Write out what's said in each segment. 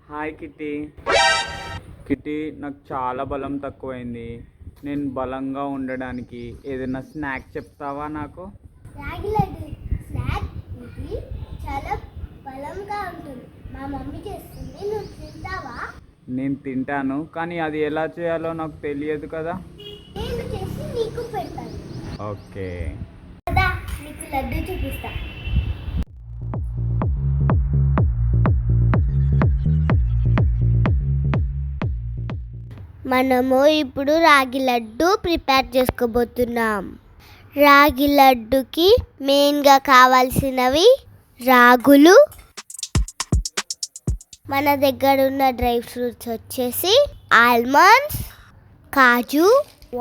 Hi kitty. Kitty, నాకు చాలా బలం తక్కువైంది. నేను బలంగా ఉండడానికి ఏదైనా స్నాక్ చెప్తావా నాకు? రాగి లడ్డు స్నాక్ ఇది చాలా బలంగా ఉంటుంది. మా మమ్మీ చేస్తుంది, నువ్వు తింటావా? నేను తింటాను, కానీ అది ఎలా చేయాలో నాకు తెలియదు కదా. నేను చేసి నీకు పెడతాను. ఓకే. కదా, నీకు లడ్డు చూపిస్తా. మనము ఇప్పుడు రాగి లడ్డు ప్రిపేర్ చేసుకోబోతున్నాం. రాగి లడ్డుకి మెయిన్గా కావాల్సినవి రాగులు, మన దగ్గర ఉన్న డ్రై ఫ్రూట్స్ వచ్చేసి ఆల్మండ్స్, కాజు,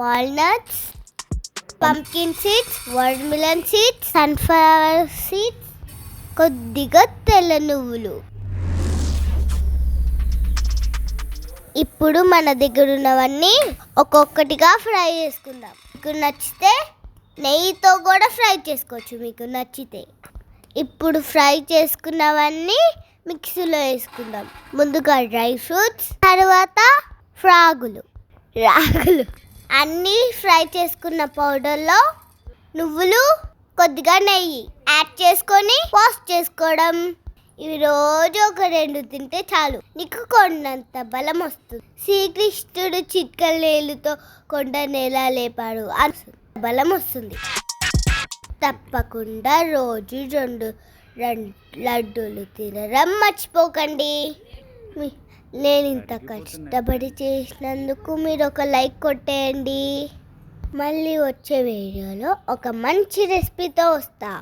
walnuts, pumpkin seeds, watermelon seeds, sunflower seeds, కొద్దిగా తెల్ల నువ్వులు. ఇప్పుడు మన దగ్గర ఉన్నవన్నీ ఒక్కొక్కటిగా ఫ్రై చేసుకుందాం. మీకు నచ్చితే నెయ్యితో కూడా ఫ్రై చేసుకోవచ్చు మీకు నచ్చితే. ఇప్పుడు ఫ్రై చేసుకున్నవన్నీ మిక్సీలో వేసుకుందాం. ముందుగా డ్రై ఫ్రూట్స్, తర్వాత రాగులు అన్నీ ఫ్రై చేసుకున్న పౌడర్లో నువ్వులు, కొద్దిగా నెయ్యి యాడ్ చేసుకొని వాష్ చేసుకోవడం. ఇవి రోజు ఒక 2 తింటే చాలు, నీకు కొండంత బలం వస్తుంది. శ్రీకృష్ణుడు చిట్కలేలుతో కొండను ఎలా లేపాడు అంత బలం వస్తుంది. తప్పకుండా రోజు 2 లడ్డూలు తినడం మర్చిపోకండి. నేను ఇంత కష్టపడి చేసినందుకు మీరు ఒక లైక్ కొట్టేయండి. మళ్ళీ వచ్చే వీడియోలో ఒక మంచి రెసిపీతో వస్తా.